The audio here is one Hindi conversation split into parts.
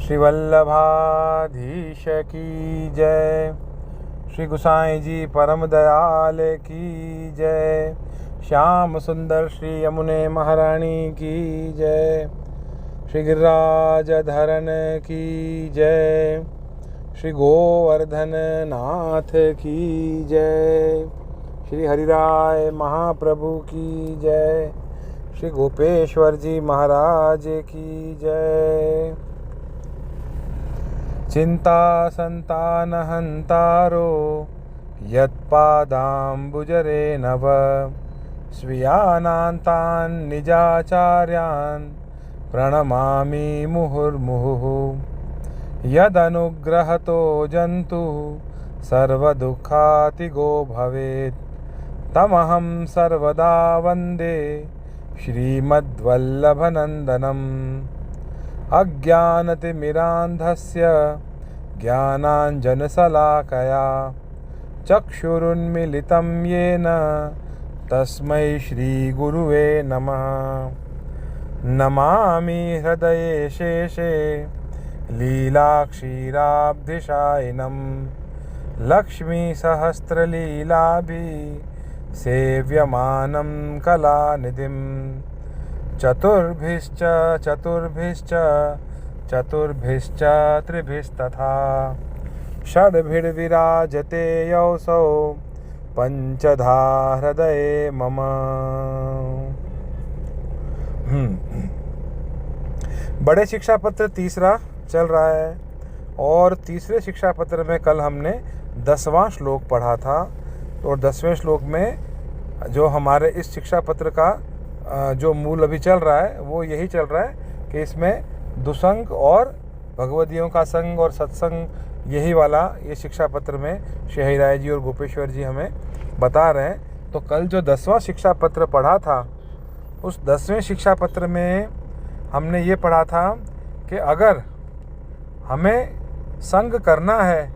श्री वल्लभाधीश की जय। श्री गोसाई जी परम दयाल की जय। श्याम सुंदर श्री यमुने महारानी की जय। श्री गिरिराज धरन की जय। श्री गोवर्धन नाथ की जय। श्री हरिराय महाप्रभु की जय। श्री गोपेश्वर जी महाराज की जय। चिंता संतान हंतारो यत्पादाम्बुजरे नव स्वीयानान्तान् निजाचार्यान् प्रणमामि मुहुर्मुहुः। यदनुग्रहतो जन्तुः सर्वदुःखातिगो भवेत् तमहं सर्वदा वन्दे श्रीमद्वल्लभनन्दनम्। अज्ञानतिमिरान्धस्य ज्ञानाञ्जनशलाकया चक्षुरुन्मीलितं येन तस्मै श्रीगुरुवे नमः। नमामि हृदये शेषे लीलाक्षीराब्धिशायिनं लक्ष्मीसहस्रलीलाभिः सेव्यमानं कलानिधिं। चतुर्भिश्च त्रिभिस्तथा षड्भिर्विराजते यौसौ पंचधा हृदये मम। बड़े शिक्षा पत्र तीसरा चल रहा है और तीसरे शिक्षा पत्र में कल हमने 10वां श्लोक पढ़ा था। और 10वें श्लोक में जो हमारे इस शिक्षा पत्र का जो मूल अभी चल रहा है वो यही चल रहा है कि इसमें दुसंग और भगवदियों का संग और सत्संग यही वाला ये शिक्षा पत्र में श्री हरिराय जी और गोपेश्वर जी हमें बता रहे हैं। तो कल जो 10वां शिक्षा पत्र पढ़ा था उस 10वें शिक्षा पत्र में हमने ये पढ़ा था कि अगर हमें संग करना है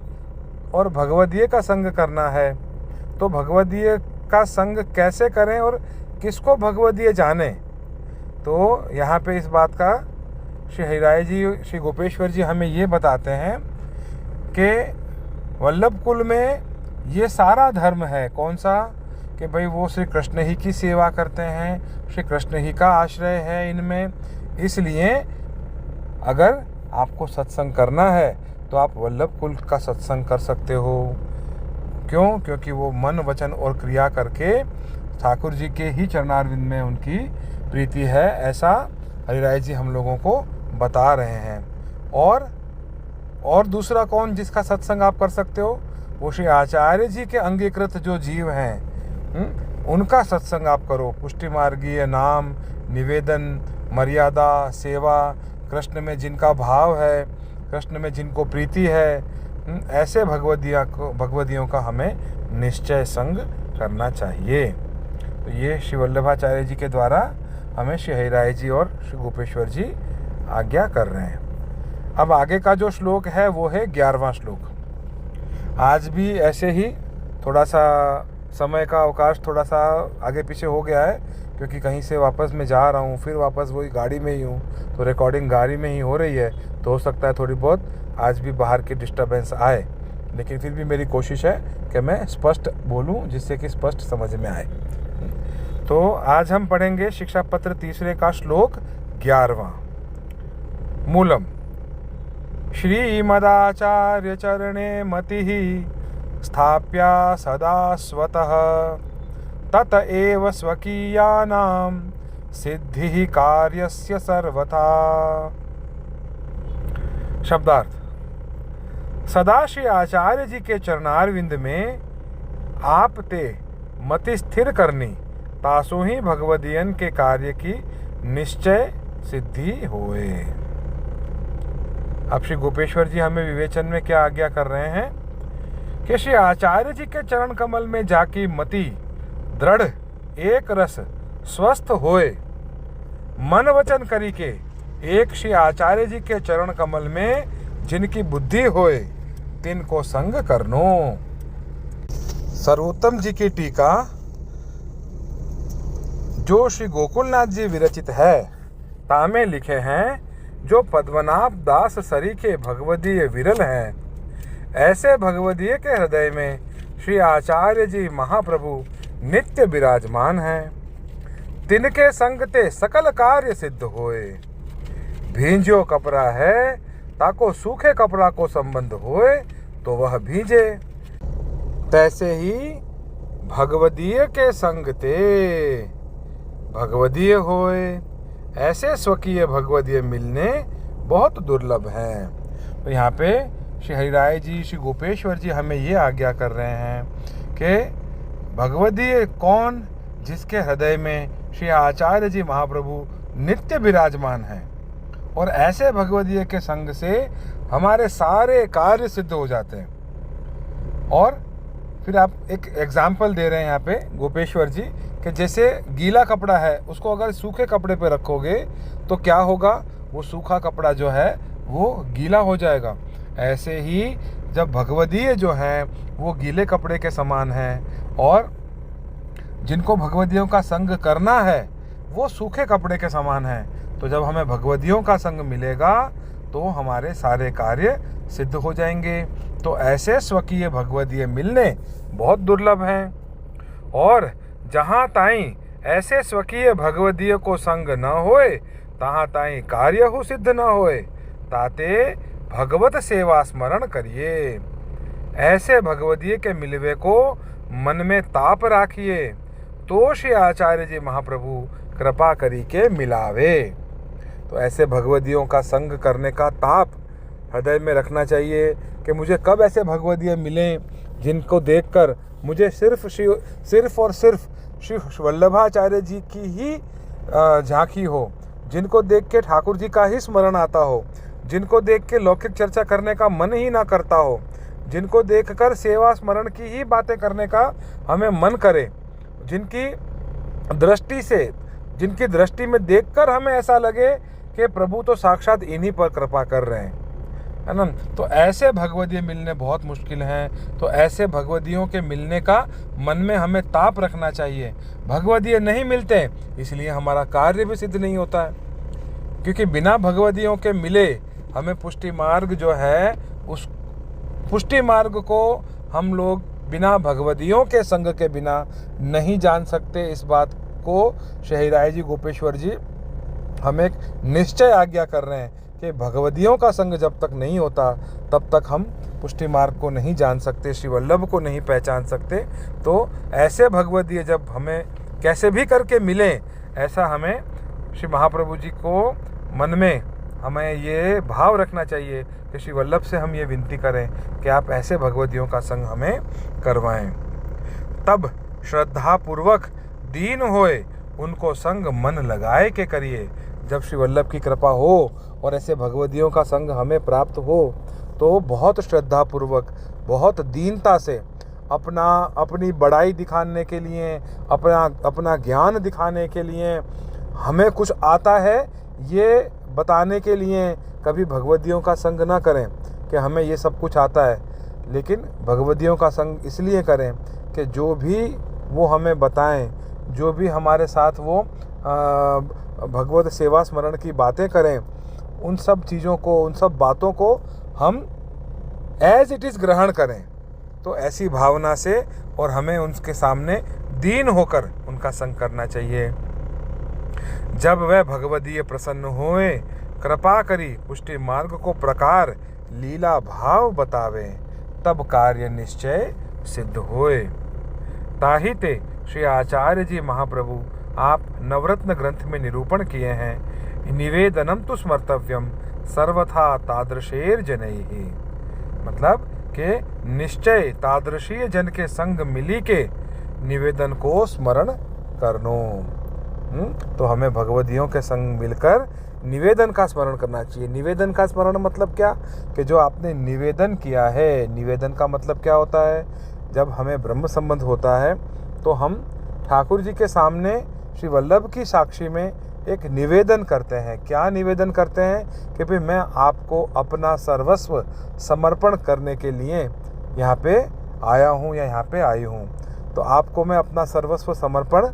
और भगवदीय का संग करना है तो भगवदीय का संग कैसे करें और किसको भगवदीय जाने। तो यहाँ पे इस बात का श्री हरिराय जी श्री गोपेश्वर जी हमें ये बताते हैं कि वल्लभ कुल में ये सारा धर्म है। कौन सा? कि भाई वो श्री कृष्ण ही की सेवा करते हैं, श्री कृष्ण ही का आश्रय है इनमें। इसलिए अगर आपको सत्संग करना है तो आप वल्लभ कुल का सत्संग कर सकते हो। क्यों? क्योंकि वो मन वचन और क्रिया करके ठाकुर जी के ही चरणारविंद में उनकी प्रीति है, ऐसा हरिराय जी हम लोगों को बता रहे हैं। और दूसरा कौन जिसका सत्संग आप कर सकते हो? वो श्री आचार्य जी के अंगीकृत जो जीव हैं उनका सत्संग आप करो। पुष्टि मार्गीय नाम निवेदन मर्यादा सेवा, कृष्ण में जिनका भाव है, कृष्ण में जिनको प्रीति है, ऐसे भगवदियों का हमें निश्चय संग करना चाहिए। तो ये श्री वल्लभाचार्य जी के द्वारा हमें श्री हरिराय जी और श्री गोपेश्वर जी आज्ञा कर रहे हैं। अब आगे का जो श्लोक है वो है 11वां श्लोक। आज भी ऐसे ही थोड़ा सा समय का अवकाश थोड़ा सा आगे पीछे हो गया है क्योंकि कहीं से वापस मैं जा रहा हूँ, फिर वापस वही गाड़ी में ही हूँ, तो रिकॉर्डिंग गाड़ी में ही हो रही है। तो हो सकता है थोड़ी बहुत आज भी बाहर की डिस्टर्बेंस आए, लेकिन फिर भी मेरी कोशिश है कि मैं स्पष्ट बोलूँ जिससे कि स्पष्ट समझ में आए। तो आज हम पढ़ेंगे शिक्षा पत्र तीसरे का श्लोक 11वां। मूलम श्रीमदाचार्य चरणे मतिः स्थाप्या सदा स्वतः तत एव स्वकीयानां सिद्धिः कार्यस्य सर्वथा। शब्दार्थ: सदा श्री आचार्य जी के चरणारविंद में आप ते मति स्थिर करनी तासु ही भगवदियन के कार्य की निश्चय सिद्धि होए। अब श्री गोपेश्वर जी हमें विवेचन में क्या आज्ञा कर रहे हैं कि श्री आचार्य जी के चरण कमल में जाकी मति दृढ़ एक रस स्वस्थ होए, मन वचन करी के एक श्री आचार्य जी के चरण कमल में जिनकी बुद्धि होए तिनको संग करनो। सर्वोत्तम जी की टीका जो श्री गोकुलनाथ जी विरचित है तामे लिखे हैं जो पद्मनाभ दास सरीखे भगवदीय विरल हैं। ऐसे भगवदीय के हृदय में श्री आचार्य जी महाप्रभु नित्य विराजमान हैं। तिनके संग ते सकल कार्य सिद्ध होए। भींजो कपड़ा है ताको सूखे कपड़ा को संबंध होए तो वह भींजे। तैसे ही भगवदीय के संग ते भगवदीय होए। ऐसे स्वकीय भगवदीय मिलने बहुत दुर्लभ हैं। तो यहाँ पे श्री हरिराय जी, श्री गोपेश्वर जी हमें ये आज्ञा कर रहे हैं कि भगवदीय कौन? जिसके हृदय में श्री आचार्य जी महाप्रभु नित्य विराजमान हैं। और ऐसे भगवदीय के संग से हमारे सारे कार्य सिद्ध हो जाते हैं। और फिर आप एक एग्जाम्पल दे रहे हैं यहाँ पे गोपेश्वर जी कि जैसे गीला कपड़ा है, उसको अगर सूखे कपड़े पे रखोगे तो क्या होगा? वो सूखा कपड़ा जो है वो गीला हो जाएगा। ऐसे ही जब भगवदीय जो है वो गीले कपड़े के समान है, और जिनको भगवदियों का संग करना है वो सूखे कपड़े के समान है। तो जब हमें भगवदियों का संग मिलेगा तो हमारे सारे कार्य सिद्ध हो जाएंगे। तो ऐसे स्वकीय भगवदीय मिलने बहुत दुर्लभ हैं। और जहाँ ताईं ऐसे स्वकीय भगवदीय को संग न होए, तहाँ ताईं कार्य हो सिद्ध न होए। ताते भगवत सेवा स्मरण करिए। ऐसे भगवदीय के मिलवे को मन में ताप राखिए, तो श्री आचार्य जी महाप्रभु कृपा करी के मिलावे। तो ऐसे भगवदियों का संग करने का ताप हृदय में रखना चाहिए कि मुझे कब ऐसे भगवदीय मिलें जिनको देखकर मुझे सिर्फ और सिर्फ श्री वल्लभाचार्य जी की ही झांकी हो, जिनको देख के ठाकुर जी का ही स्मरण आता हो, जिनको देख के लौकिक चर्चा करने का मन ही ना करता हो, जिनको देखकर सेवा स्मरण की ही बातें करने का हमें मन करे, जिनकी दृष्टि में देखकर हमें ऐसा लगे कि प्रभु तो साक्षात इन्हीं पर कृपा कर रहे हैं, है ना। तो ऐसे भगवदीय मिलने बहुत मुश्किल हैं। तो ऐसे भगवदियों के मिलने का मन में हमें ताप रखना चाहिए। भगवदीय नहीं मिलते इसलिए हमारा कार्य भी सिद्ध नहीं होता है, क्योंकि बिना भगवदियों के मिले हमें पुष्टि मार्ग जो है, उस पुष्टि मार्ग को हम लोग बिना भगवदियों के संग के बिना नहीं जान सकते। इस बात को शहीराय जी गोपेश्वर जी हमें एक निश्चय आज्ञा कर रहे हैं कि भगवदियों का संग जब तक नहीं होता तब तक हम पुष्टि मार्ग को नहीं जान सकते, श्री वल्लभ को नहीं पहचान सकते। तो ऐसे भगवदीय जब हमें कैसे भी करके मिले, ऐसा हमें श्री महाप्रभु जी को मन में हमें ये भाव रखना चाहिए कि श्री वल्लभ से हम ये विनती करें कि आप ऐसे भगवदियों का संग हमें करवाएं। तब श्रद्धापूर्वक दीन होए उनको संग मन लगाए के करिए। जब श्री वल्लभ की कृपा हो और ऐसे भगवदियों का संग हमें प्राप्त हो तो बहुत श्रद्धापूर्वक, बहुत दीनता से अपनी बड़ाई दिखाने के लिए, अपना ज्ञान दिखाने के लिए, हमें कुछ आता है ये बताने के लिए कभी भगवदियों का संग ना करें कि हमें ये सब कुछ आता है, लेकिन भगवदियों का संग इसलिए करें कि जो भी वो हमें बताएं, जो भी हमारे साथ वो भगवत सेवा स्मरण की बातें करें, उन सब चीज़ों को, उन सब बातों को हम एज इट इज़ ग्रहण करें। तो ऐसी भावना से और हमें उनके सामने दीन होकर उनका संग करना चाहिए। जब वह भगवदीय प्रसन्न होए, कृपा करी पुष्टि मार्ग को प्रकार लीला भाव बतावे, तब कार्य निश्चय सिद्ध होए। ताहि ते श्री आचार्य जी महाप्रभु आप नवरत्न ग्रंथ में निरूपण किए हैं। निवेदनम तो स्मर्तव्यम सर्वथा तादृशेर जनैहि, मतलब कि निश्चय तादृशीय जन के संग मिली के निवेदन को स्मरण करनो। तो हमें भगवदियों के संग मिलकर निवेदन का स्मरण करना चाहिए। निवेदन का स्मरण मतलब क्या? कि जो आपने निवेदन किया है, निवेदन का मतलब क्या होता है? जब हमें ब्रह्म संबंध होता है तो हम ठाकुर जी के सामने श्री वल्लभ की साक्षी में एक निवेदन करते हैं। क्या निवेदन करते हैं? कि भाई मैं आपको अपना सर्वस्व समर्पण करने के लिए यहाँ पे आया हूँ या यहाँ पे आई हूँ, तो आपको मैं अपना सर्वस्व समर्पण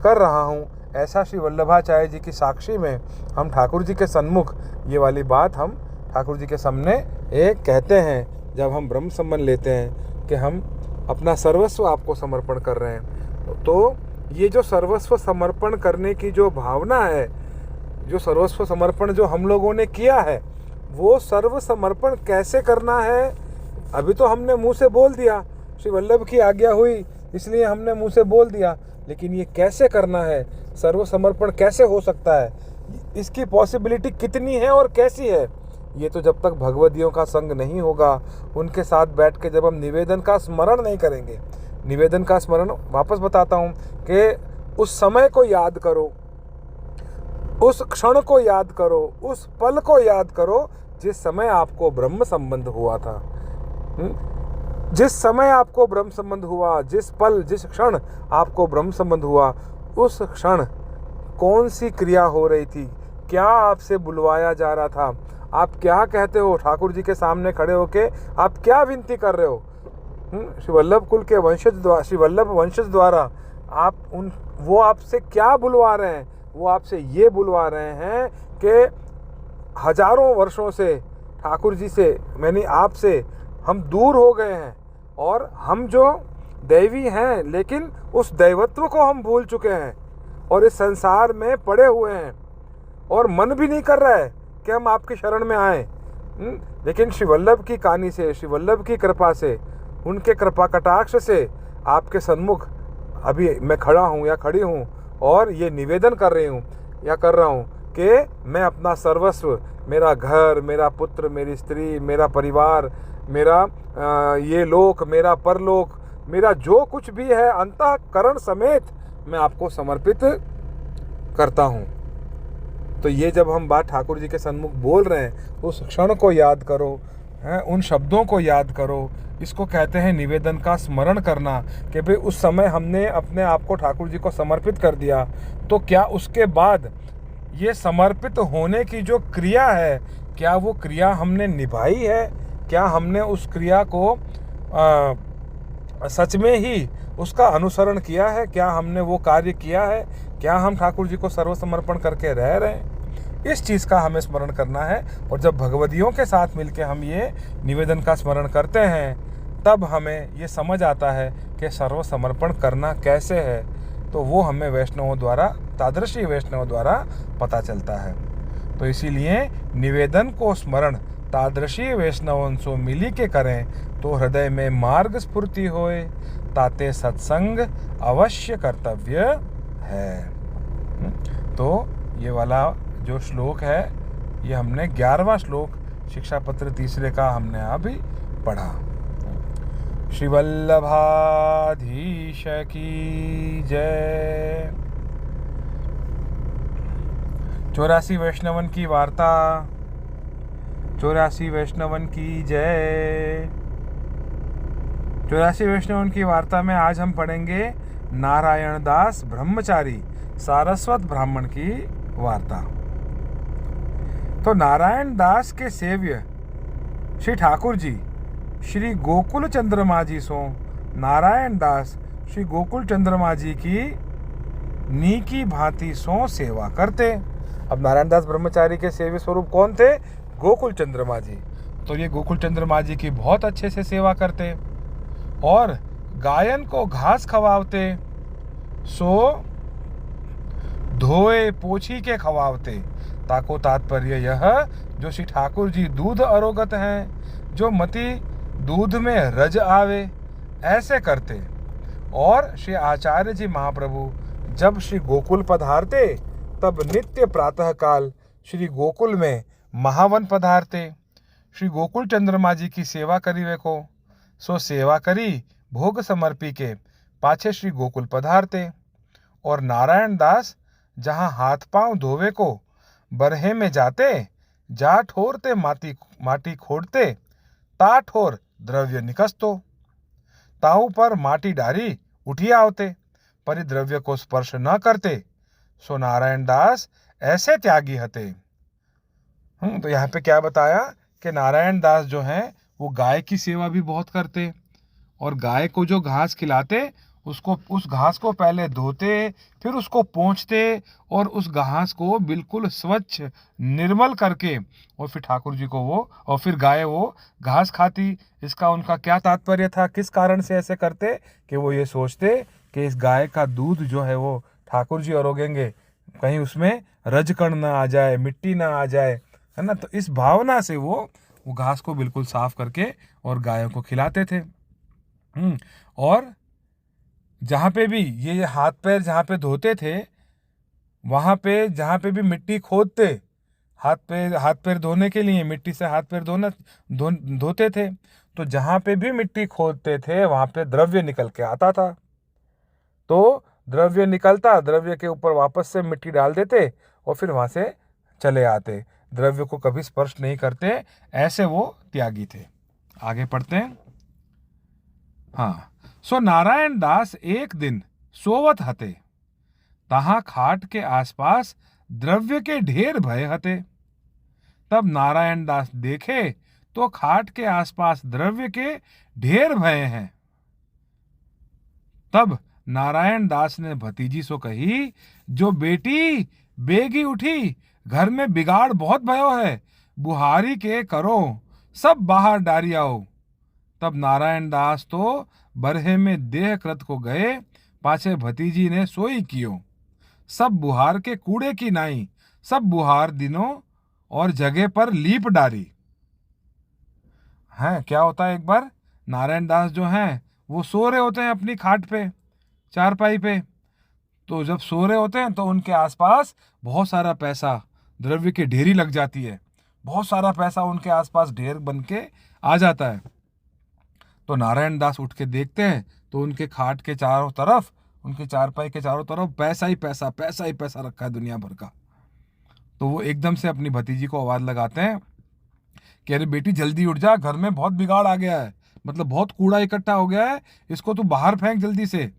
कर रहा हूँ। ऐसा श्री वल्लभाचार्य जी की साक्षी में हम ठाकुर जी के सन्मुख ये वाली बात हम ठाकुर जी के सामने एक कहते हैं, जब हम ब्रह्म संबंध लेते हैं कि हम अपना सर्वस्व आपको समर्पण कर रहे हैं। तो ये जो सर्वस्व समर्पण करने की जो भावना है, जो सर्वस्व समर्पण जो हम लोगों ने किया है, वो सर्व समर्पण कैसे करना है, अभी तो हमने मुंह से बोल दिया, श्री वल्लभ की आज्ञा हुई इसलिए हमने मुंह से बोल दिया, लेकिन ये कैसे करना है, सर्व समर्पण कैसे हो सकता है, इसकी पॉसिबिलिटी कितनी है और कैसी है, ये तो जब तक भगवदियों का संग नहीं होगा, उनके साथ बैठ के जब हम निवेदन का स्मरण नहीं करेंगे। निवेदन का स्मरण वापस बताता हूँ कि उस समय को याद करो, उस क्षण को याद करो, उस पल को याद करो जिस समय आपको ब्रह्म संबंध हुआ था। जिस समय आपको ब्रह्म संबंध हुआ, जिस पल जिस क्षण आपको ब्रह्म संबंध हुआ, उस क्षण कौन सी क्रिया हो रही थी, क्या आपसे बुलवाया जा रहा था, आप क्या कहते हो, ठाकुर जी के सामने खड़े होके आप क्या विनती कर रहे हो। श्री वल्लभ कुल के वंशज द्वारा, श्री वल्लभ वंशज द्वारा वो आपसे क्या बुलवा रहे हैं, वो आपसे ये बुलवा रहे हैं कि हजारों वर्षों से ठाकुर जी से, मैंने आपसे हम दूर हो गए हैं और हम जो दैवी हैं, लेकिन उस दैवत्व को हम भूल चुके हैं और इस संसार में पड़े हुए हैं और मन भी नहीं कर रहा है कि हम आपकी शरण में आए। लेकिन श्री वल्लभ की कहानी से, श्री वल्लभ की कृपा से, उनके कृपा कटाक्ष से आपके सन्मुख अभी मैं खड़ा हूँ या खड़ी हूँ और ये निवेदन कर रही हूँ या कर रहा हूँ कि मैं अपना सर्वस्व, मेरा घर, मेरा पुत्र, मेरी स्त्री, मेरा परिवार, मेरा ये लोक, मेरा परलोक, मेरा जो कुछ भी है अंतःकरण समेत मैं आपको समर्पित करता हूँ। तो ये जब हम बात ठाकुर जी के सन्मुख बोल रहे हैं, उस क्षण को याद करो, उन शब्दों को याद करो। इसको कहते हैं निवेदन का स्मरण करना कि भाई उस समय हमने अपने आप को ठाकुर जी को समर्पित कर दिया, तो क्या उसके बाद ये समर्पित होने की जो क्रिया है, क्या वो क्रिया हमने निभाई है, क्या हमने उस क्रिया को सच में ही उसका अनुसरण किया है, क्या हमने वो कार्य किया है, क्या हम ठाकुर जी को सर्वसमर्पण करके रह रहे हैं, इस चीज़ का हमें स्मरण करना है। और जब भगवदियों के साथ मिलके हम ये निवेदन का स्मरण करते हैं, तब हमें ये समझ आता है कि सर्वसमर्पण करना कैसे है। तो वो हमें वैष्णवों द्वारा, तादृशी वैष्णवों द्वारा पता चलता है। तो इसीलिए निवेदन को स्मरण तादृशी वैष्णवों से मिली के करें, तो हृदय में मार्ग स्फूर्ति होए, ताते सत्संग अवश्य कर्तव्य है। तो ये वाला जो श्लोक है, ये हमने 11वां श्लोक शिक्षा पत्र तीसरे का हमने अभी पढ़ा। श्री वल्लभाधीश की जय। 84 वैष्णवन की वार्ता, 84 वैष्णवन की जय। 84 वैष्णवन की वार्ता में आज हम पढ़ेंगे नारायण दास ब्रह्मचारी सारस्वत ब्राह्मण की वार्ता। तो नारायण दास के सेव्य श्री ठाकुर जी श्री गोकुल चंद्रमा जी सो नारायण दास श्री गोकुल चंद्रमा जी की नीकी भांति सो सेवा करते। अब नारायण दास ब्रह्मचारी के सेव्य स्वरूप कौन थे? गोकुल चंद्रमा जी। तो ये गोकुल चंद्रमा जी की बहुत अच्छे से सेवा करते और गायन को घास खवावते, सो धोए पोछी के खवावते। ताको तात्पर्य यह, जो श्री ठाकुर जी दूध अरोगत हैं, जो मति दूध में रज आवे, ऐसे करते। और श्री आचार्य जी महाप्रभु जब श्री गोकुल पधारते, तब नित्य प्रातः काल श्री गोकुल में महावन पधारते। श्री गोकुल चंद्रमा जी की सेवा करीवे को, सो सेवा करी भोग समर्पी के पाछे श्री गोकुल पधारते। और नारायण दास जहाँ हाथ पांव धोवे को बरहे में जाते, जा ठोरते माटी खोदते, ता ठोर द्रव्य निकसतो। ताऊ पर माटी डारी उठी आवते, परि द्रव्य को स्पर्श न करते। सो नारायण दास ऐसे त्यागी हते। तो यहाँ पे क्या बताया कि नारायण दास जो हैं वो गाय की सेवा भी बहुत करते और गाय को जो घास खिलाते उसको, उस घास को पहले धोते, फिर उसको पोंछते और उस घास को बिल्कुल स्वच्छ निर्मल करके और फिर ठाकुर जी को वो, और फिर गाय वो घास खाती। इसका उनका क्या तात्पर्य था, किस कारण से ऐसे करते, कि वो ये सोचते कि इस गाय का दूध जो है वो ठाकुर जी अरोगेंगे, कहीं उसमें रजकण ना आ जाए, मिट्टी ना आ जाए, है ना। तो इस भावना से वो घास को बिल्कुल साफ करके और गायों को खिलाते थे। और जहाँ पे भी ये हाथ पैर जहाँ पे धोते थे, वहाँ पे जहाँ पे भी मिट्टी खोदते, हाथ पैर धोने के लिए मिट्टी से हाथ पैर धोते थे, तो जहाँ पे भी मिट्टी खोदते थे वहाँ पे द्रव्य निकल के आता था। तो द्रव्य निकलता, द्रव्य के ऊपर वापस से मिट्टी डाल देते और फिर वहाँ से चले आते, द्रव्य को कभी स्पर्श नहीं करते। ऐसे वो त्यागी थे। आगे पढ़ते हैं। हाँ, सो नारायण दास एक दिन सोवत हते, तहाँ खाट के आसपास द्रव्य के ढेर भय हते। तब नारायण दास देखे तो खाट के आसपास द्रव्य के ढेर भय हैं। तब नारायण दास ने भतीजी सो कही, जो बेटी बेगी उठी, घर में बिगाड़ बहुत भयो है, बुहारी के करो, सब बाहर डारी आओ। तब नारायण दास तो बरहे में देह कृत को गए, पाछे भतीजी ने सोई कियो। सब बुहार के कूड़े की नाई, सब बुहार दिनों और जगह पर लीप डारी। है क्या होता है, एक बार नारायण दास जो हैं वो सो रहे होते हैं अपनी खाट पे, चारपाई पे। तो जब सो रहे होते हैं तो उनके आसपास बहुत सारा पैसा, द्रव्य की ढेरी लग जाती है, बहुत सारा पैसा उनके आसपास ढेर बन के आ जाता है। तो नारायण दास उठ के देखते हैं तो उनके खाट के चारों तरफ, उनके चारपाई के चारों तरफ पैसा ही पैसा, पैसा ही पैसा रखा है दुनिया भर का। तो वो एकदम से अपनी भतीजी को आवाज़ लगाते हैं कि अरे बेटी जल्दी उठ जा, घर में बहुत बिगाड़ आ गया है, मतलब बहुत कूड़ा इकट्ठा हो गया है, इसको तू बाहर फेंक जल्दी से।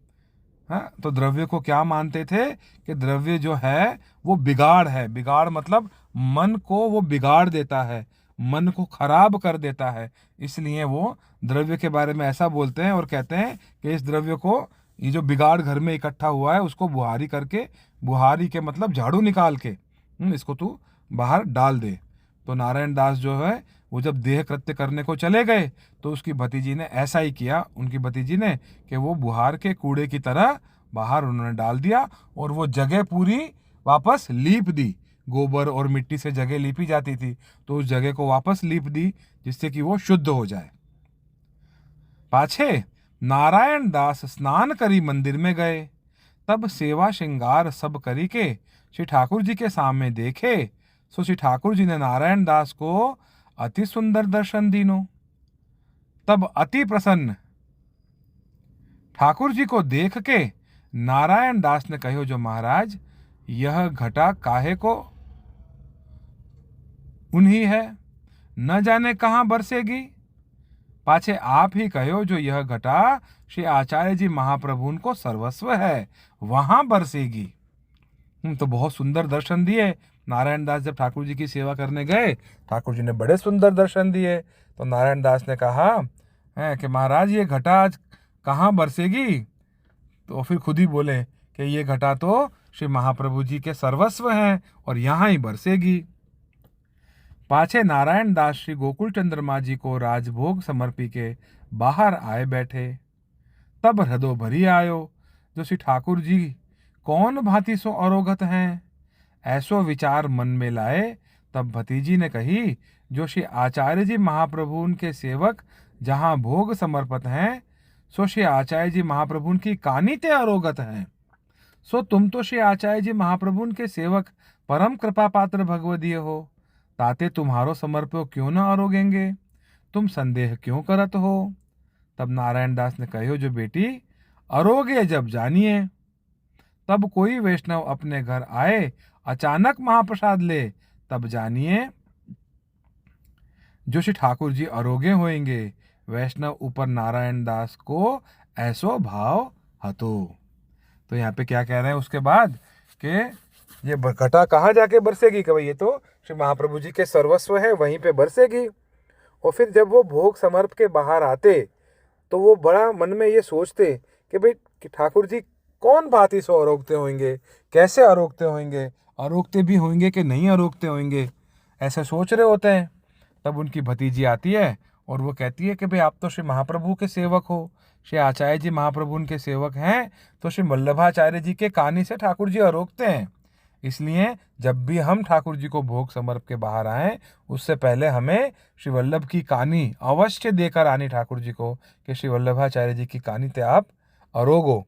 हाँ, तो द्रव्य को क्या मानते थे कि द्रव्य जो है वो बिगाड़ है। बिगाड़ मतलब मन को वो बिगाड़ देता है, मन को खराब कर देता है। इसलिए वो द्रव्य के बारे में ऐसा बोलते हैं और कहते हैं कि इस द्रव्य को, ये जो बिगाड़ घर में इकट्ठा हुआ है उसको बुहारी करके, बुहारी के मतलब झाड़ू निकाल के इसको तू बाहर डाल दे। तो नारायण दास जो है वो जब देह कृत्य करने को चले गए तो उसकी भतीजी ने ऐसा ही किया, उनकी भतीजी ने, कि वो बुहार के कूड़े की तरह बाहर उन्होंने डाल दिया और वो जगह पूरी वापस लीप दी। गोबर और मिट्टी से जगह लीपी जाती थी, तो उस जगह को वापस लीप दी जिससे कि वो शुद्ध हो जाए। पाछे नारायण दास स्नान करी मंदिर में गए, तब सेवा श्रृंगार सब करी के श्री ठाकुर जी के सामने देखे। सो श्री ठाकुर जी ने नारायण दास को अति सुंदर दर्शन दीनो। तब अति प्रसन्न ठाकुर जी को देख के नारायण दास ने कहो, जो महाराज यह घटा काहे को उन्हीं है, न जाने कहाँ बरसेगी। पाछे आप ही कहो, जो यह घटा श्री आचार्य जी महाप्रभु को सर्वस्व है, वहां बरसेगी। तो बहुत सुंदर दर्शन दिए नारायण दास। जब ठाकुर जी की सेवा करने गए, ठाकुर जी ने बड़े सुंदर दर्शन दिए। तो नारायण दास ने कहा है कि महाराज ये घटा आज कहाँ बरसेगी। तो फिर खुद ही बोले कि ये घटा तो श्री महाप्रभु जी के सर्वस्व हैं और यहाँ ही बरसेगी। पाछे नारायण दास श्री गोकुल चंद्रमा जी को राजभोग समर्पी के बाहर आए बैठे। तब हृदय भरी आयो, जो श्री ठाकुर जी कौन भांति सो अरोगत हैं, ऐसो विचार मन में लाए। तब भतीजी ने कही, जो श्री आचार्य जी महाप्रभु उनके सेवक जहाँ भोग समर्पित हैं, सो श्री आचार्य जी महाप्रभु की कानी ते अरोगत हैं। सो तुम तो श्री आचार्य जी महाप्रभु उनके सेवक परम कृपा पात्र भगवदीय हो, ताते तुम्हारो समर्प्यो क्यों न अरोगेंगे, तुम संदेह क्यों करत हो। तब नारायण दास ने कहो, जो बेटी अरोगे जब जानिए। तब कोई वैष्णव अपने घर आए, अचानक महाप्रसाद ले, तब जानिए जो श्री ठाकुर जी अरोगे होएंगे। वैष्णव ऊपर नारायण दास को ऐसो भाव हतो। तो यहाँ पे क्या कह रहे हैं उसके बाद कि ये घटा कहाँ जाके बरसेगी, कि भाई ये तो श्री महाप्रभु जी के सर्वस्व है, वहीं पे बरसेगी। और फिर जब वो भोग समर्प के बाहर आते तो वो बड़ा मन में ये सोचते कि भाई कि ठाकुर जी कौन भांति सो अरोगते होंगे, कैसे अरोगते होंगे, अरोगते भी होंगे कि नहीं अरोगते होंगे, ऐसे सोच रहे होते हैं। तब उनकी भतीजी आती है और वो कहती है कि भाई आप तो श्री महाप्रभु के सेवक हो, श्री आचार्य जी महाप्रभु उनके सेवक हैं, तो श्री वल्लभाचार्य जी के कानी से ठाकुर जी अरोगते हैं। इसलिए जब भी हम ठाकुर जी को भोग समर्प के बाहर आएँ, उससे पहले हमें श्री वल्लभ की कानी अवश्य देकर आनी ठाकुर जी को कि श्री वल्लभाचार्य जी की कानी ते आप अरोगो।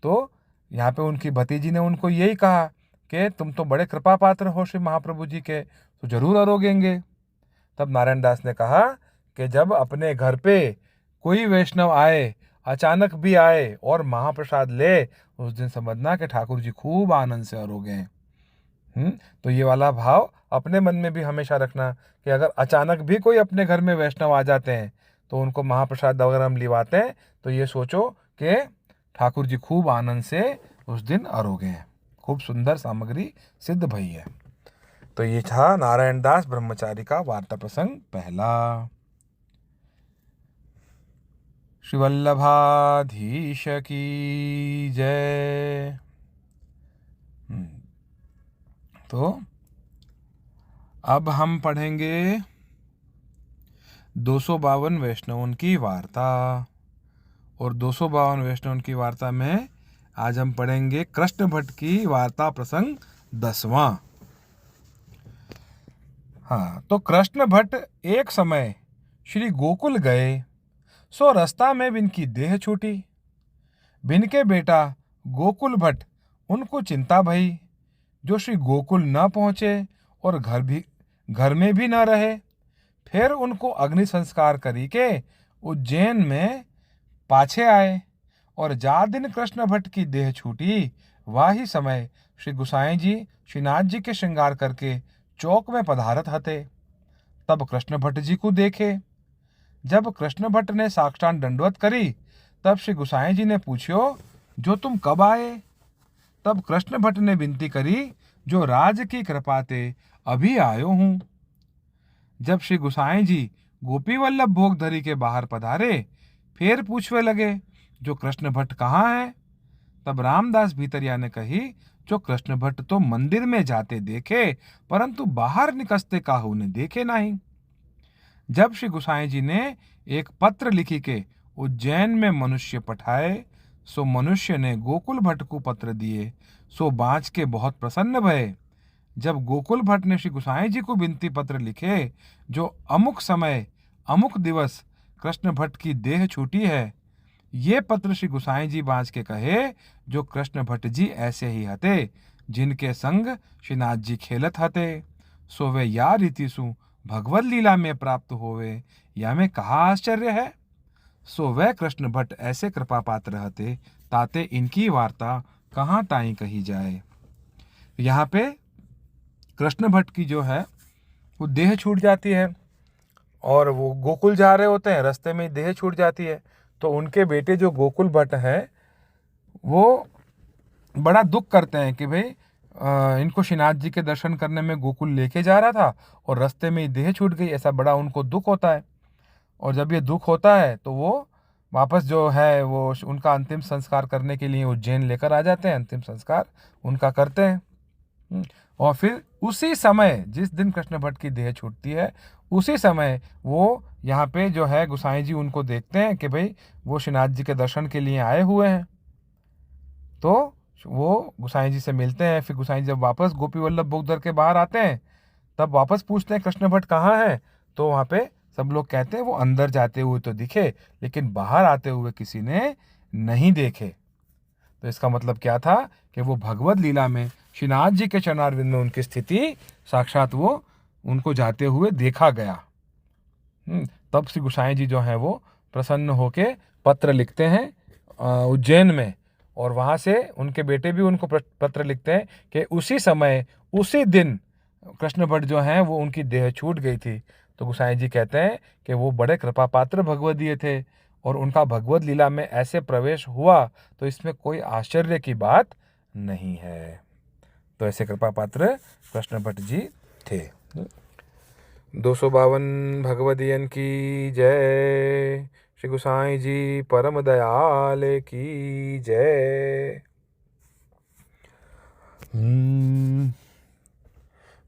तो यहाँ पे उनकी भतीजी ने उनको यही कहा कि तुम तो बड़े कृपा पात्र हो श्री महाप्रभु जी के, तो जरूर अरोगेंगे। तब नारायण दास ने कहा कि जब अपने घर पे कोई वैष्णव आए, अचानक भी आए और महाप्रसाद ले, उस दिन समझना कि ठाकुर जी खूब आनंद से अरोगे हैं। तो ये वाला भाव अपने मन में भी हमेशा रखना कि अगर अचानक भी कोई अपने घर में वैष्णव आ जाते हैं तो उनको महाप्रसाद अगर हम लिवाते हैं तो ये सोचो कि ठाकुर जी खूब आनंद से उस दिन अरोगे हैं। खूब सुंदर सामग्री सिद्ध भई है। तो ये था नारायण दास ब्रह्मचारी का वार्ता प्रसंग पहला। श्री वल्लभाधीश की जय। तो अब हम पढ़ेंगे 252 वैष्णवों की वार्ता, और 252 वैष्णवों की वार्ता में आज हम पढ़ेंगे कृष्ण भट्ट की वार्ता प्रसंग 10वां। हाँ, तो कृष्ण भट्ट एक समय श्री गोकुल गए, सो रास्ता में बिनकी देह छूटी। बिन के बेटा गोकुल भट्ट उनको चिंता भई, जो श्री गोकुल न पहुँचे और घर में भी न रहे। फिर उनको अग्नि संस्कार करी के उज्जैन में पाछे आए, और जा दिन कृष्ण भट्ट की देह छूटी, वाही समय श्री गुसाई जी श्रीनाथ जी के श्रृंगार करके चौक में पधारत हते। तब कृष्ण भट्ट जी को देखे। जब कृष्ण भट्ट ने साष्टांग दंडवत करी, तब श्री गुसाई जी ने पूछ्यो, जो तुम कब आए? तब कृष्ण भट्ट ने विनती करी, जो राज की कृपा ते अभी आयो हूं। जब श्री गुसाई जी गोपी वल्लभ भोग धरी के बाहर पधारे, फिर पूछवे लगे, जो कृष्ण भट्ट कहाँ है? तब रामदास भीतरिया ने कही, जो कृष्ण भट्ट तो मंदिर में जाते देखे, परंतु बाहर निकसते काहू ने देखे नहीं। जब श्री गुसाई जी ने एक पत्र लिखी के उज्जैन में मनुष्य पठाए, सो मनुष्य ने गोकुल भट्ट को पत्र दिए, सो बाँच के बहुत प्रसन्न भये। जब गोकुल भट्ट ने श्री गुसाई जी को विनती पत्र लिखे, जो अमुक समय अमुक दिवस कृष्ण भट्ट की देह छूटी है, ये पत्र श्री गुसाई जी बाँच के कहे, जो कृष्ण भट्ट जी ऐसे ही हते, जिनके संग श्रीनाथ जी खेलत हते, सो वे या रीति सु भगवत लीला में प्राप्त होवे, या में कहा आश्चर्य है। सो वह कृष्ण भट्ट ऐसे कृपा पात्र हते, ताते इनकी वार्ता कहाँ ताई कही जाए। यहाँ पे कृष्ण भट्ट की जो है वो देह छूट जाती है, और वो गोकुल जा रहे होते हैं, रास्ते में देह छूट जाती है। तो उनके बेटे जो गोकुल भट्ट हैं वो बड़ा दुख करते हैं कि भाई इनको श्रीनाथ जी के दर्शन करने में गोकुल लेके जा रहा था और रास्ते में देह छूट गई, ऐसा बड़ा उनको दुख होता है। और जब ये दुख होता है तो वो वापस जो है वो उनका अंतिम संस्कार करने के लिए उज्जैन लेकर आ जाते हैं, अंतिम संस्कार उनका करते हैं। और फिर उसी समय जिस दिन कृष्ण भट्ट की देह छूटती है, उसी समय वो यहाँ पे जो है गुसाई जी उनको देखते हैं कि भाई वो श्रीनाथ जी के दर्शन के लिए आए हुए हैं। तो वो गुसाई जी से मिलते हैं। फिर गुसाई जी जब वापस गोपी वल्लभ भोगधर के बाहर आते हैं, तब वापस पूछते हैं कृष्ण भट्ट कहाँ है। तो वहाँ पे सब लोग कहते हैं वो अंदर जाते हुए तो दिखे, लेकिन बाहर आते हुए किसी ने नहीं देखे। तो इसका मतलब क्या था कि वो भगवत लीला में श्रीनाथ जी के चरणारविंद में उनकी स्थिति साक्षात वो उनको जाते हुए देखा गया। तब श्री गुसाई जी जो हैं वो प्रसन्न होके पत्र लिखते हैं उज्जैन में, और वहाँ से उनके बेटे भी उनको पत्र लिखते हैं कि उसी समय उसी दिन कृष्ण भट्ट जो हैं वो उनकी देह छूट गई थी। तो गुसाई जी कहते हैं कि वो बड़े कृपा पात्र भगवदीय थे, और उनका भगवत लीला में ऐसे प्रवेश हुआ तो इसमें कोई आश्चर्य की बात नहीं है। तो ऐसे कृपा पात्र कृष्ण भट्ट जी थे। 252 भगवदीयन की जय। श्री गोसाई जी परम दयाल की जय।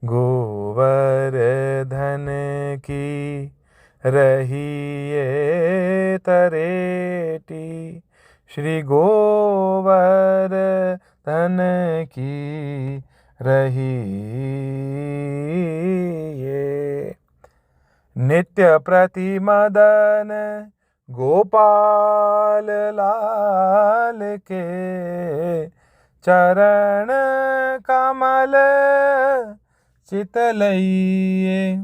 गोवर्धन की रहिए तरेटी, श्री गोवर्धन की रहिए। नित्य प्रतिमदन गोपाल लाल के, चरण कमल चितलइए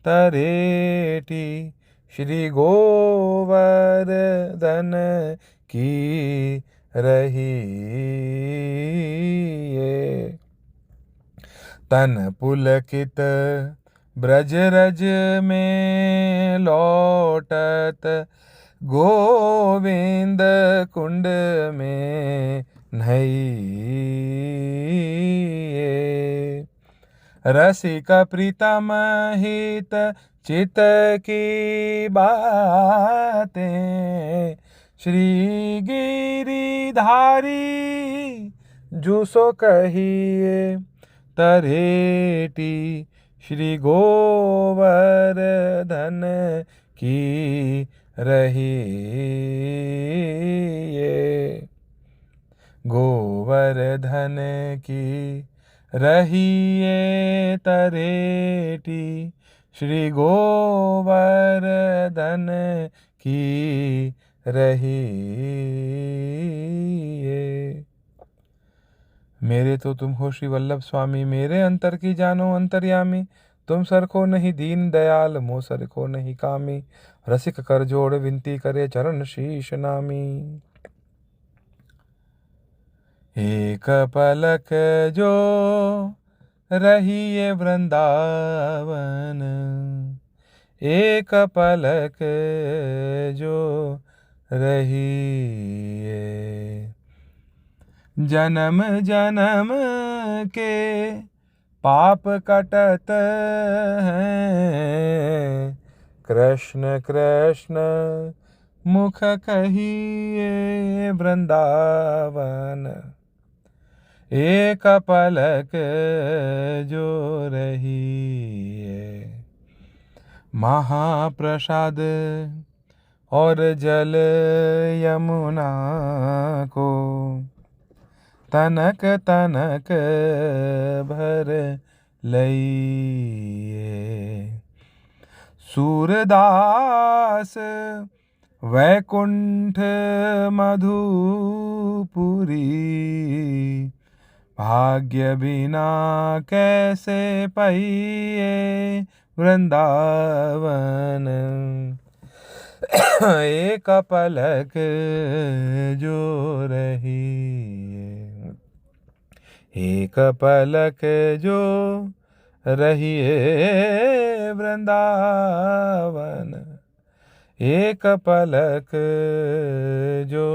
तरेटी, श्री गोवर्धन की रहिए। तन पुलकित ब्रज रज में लौटत, गोविंद कुंड में नहाइए। रसिक प्रीतम हित चित की बातें, श्री गिरिधारी जूसो कहिए तरेटी, श्री गोवर्धन की रहिए। गोवर्धन की रहिए तरेटी, श्री गोवर्धन की रहिए। मेरे तो तुम हो श्री वल्लभ स्वामी, मेरे अंतर की जानो अंतर्यामी। तुम सरखो नहीं दीन दयाल, मोह सरखो नहीं कामी। रसिक कर जोड़ विनती करे, चरण शीश नामी। एक पलक जो रहिए वृंदावन, एक पलक जो रहिए। जन्म जन्म के पाप कटत हैं, कृष्ण कृष्ण मुख कहिए वृंदावन। एक पलक जो रहिए। महाप्रसाद और जल यमुना को, तनक तनक भर लइए। सूरदास वैकुंठ मधुपुरी, भाग्य बिना कैसे पाइए वृंदावन। एक पलक जो रहिए, एक पलक जो रहिए वृंदावन। एक पलक जो